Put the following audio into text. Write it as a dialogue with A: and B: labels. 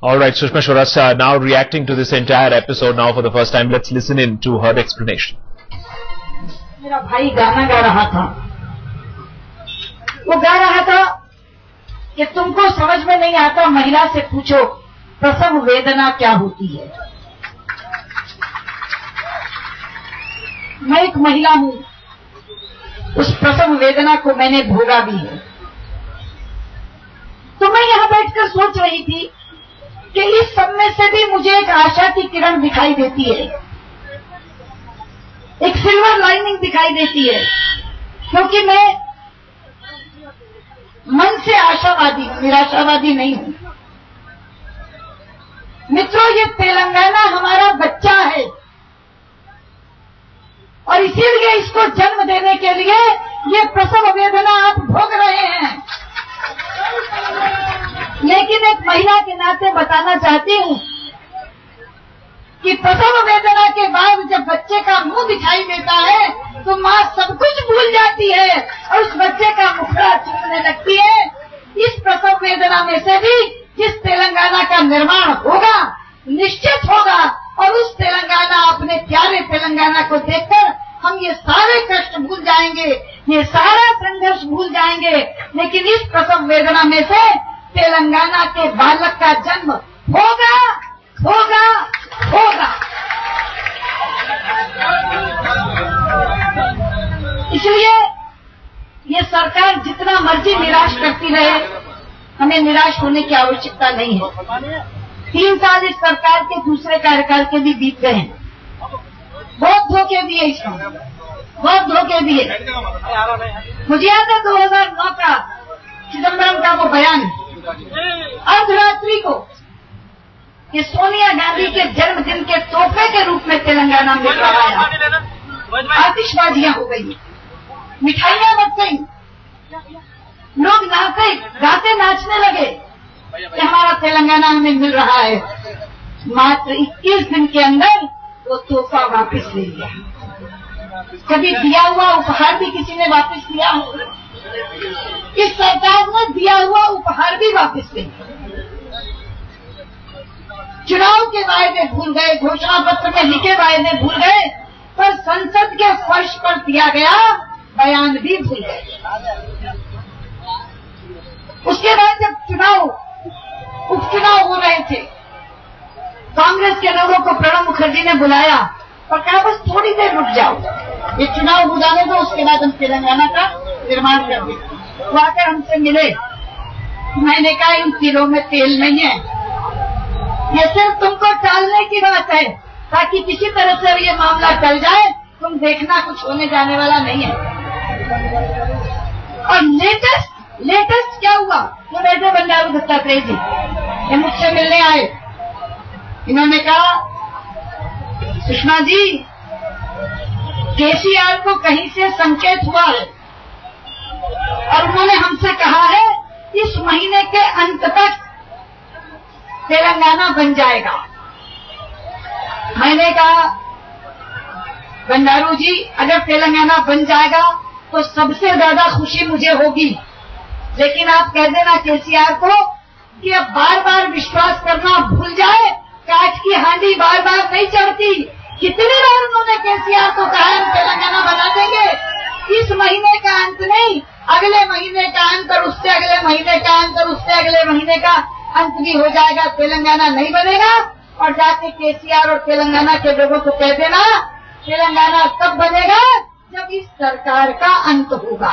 A: All right, Sushma Swaras now reacting to this entire episode now for the first time. Let's listen in to her explanation.
B: मेरा भाई गाना गा रहा था, वो गा रहा था कि तुमको समझ में नहीं आता, महिला से पूछो प्रसव वेदना क्या होती है। मैं एक महिला हूँ, उस प्रसव वेदना को मैंने भोगा भी है। तो मैं यहाँ बैठकर सोच रही थी कि इस सब में से भी मुझे एक आशा की किरण दिखाई देती है, एक सिल्वर लाइनिंग दिखाई देती है, क्योंकि मैं मन से आशावादी हूं, निराशावादी नहीं हूं। मित्रों, ये तेलंगाना हमारा बच्चा है और इसीलिए इसको जन्म देने के लिए ये प्रसव वेदना आप भोग रहे हैं। लेकिन एक महिला के नाते बताना चाहती हूं कि प्रसव वेदना के बाद जब बच्चे का मुंह दिखाई देता है तो माँ सब कुछ भूल जाती है और उस बच्चे का मुखड़ा चूमने लगती है। इस प्रसव वेदना में से भी जिस तेलंगाना का निर्माण होगा, निश्चित होगा, और उस तेलंगाना, अपने प्यारे तेलंगाना को देखकर हम ये सारे कष्ट भूल जाएंगे, ये सारा संघर्ष भूल जाएंगे। लेकिन इस प्रसव वेदना में से तेलंगाना के बालक का जन्म होगा, होगा, होगा। इसलिए ये सरकार जितना मर्जी निराश करती रहे, हमें निराश होने की आवश्यकता नहीं है। 3 साल इस सरकार के दूसरे कार्यकाल के भी बीत गए हैं, बहुत धोखे दिए, इसमें बहुत धोखे दिए। मुझे याद है 2009 का चिदम्बरम का वो बयान, अर्धरात्रि को कि सोनिया गांधी के जन्मदिन के तोहफे के रूप में तेलंगाना में लगाया, आतिशबाजियां हो गई, मिठाइयां बच गई, लोग नाचते गाते नाचने लगे कि हमारा तेलंगाना हमें मिल रहा है। मात्र 21 दिन के अंदर वो तोहफा वापस ले लिया। कभी दिया हुआ उपहार भी किसी ने वापस लिया हो? इस सरकार ने दिया हुआ उपहार भी वापस ले लिया। चुनाव के वायदे भूल गए, घोषणा पत्र में लिखे वायदे भूल गए, पर संसद के फर्श पर दिया गया बयान भी भूल गए। उसके बाद जब उपचुनाव हो रहे थे, कांग्रेस के लोगों को प्रणब मुखर्जी ने बुलाया और कहा बस थोड़ी देर रुक जाओ, ये चुनाव हो जाने दो, उसके बाद हम तेलंगाना का निर्माण कर देंगे। वो आकर हमसे मिले, मैंने कहा इन तिलों में तेल नहीं है, ये सिर्फ तुमको टालने की बात है ताकि किसी तरह से ये मामला टल जाए। तुम देखना कुछ होने जाने वाला नहीं है। और लेटेस्ट क्या हुआ, वो बैठे बंडारू दत्तात्रेय जी, ये मुझसे मिलने आए। इन्होंने कहा सुषमा जी, केसीआर को कहीं से संकेत हुआ है और उन्होंने हमसे कहा है इस महीने के अंत तक तेलंगाना बन जाएगा। मैंने कहा बंडारू जी, अगर तेलंगाना बन जाएगा तो सबसे ज्यादा खुशी मुझे होगी, लेकिन आप कह देना केसीआर को कि अब बार बार विश्वास करना भूल जाए, काठ की हांडी बार बार नहीं चढ़ती। कितनी बार उन्होंने केसीआर को कहा हम तेलंगाना बना देंगे, इस महीने का अंत नहीं, अगले महीने का अंत और उससे अगले महीने का अंत और उससे अगले महीने का अंत भी हो जाएगा, तेलंगाना नहीं बनेगा। और जाके केसीआर और तेलंगाना के लोगों को कह देना तेलंगाना तब बनेगा जब इस सरकार का अंत होगा।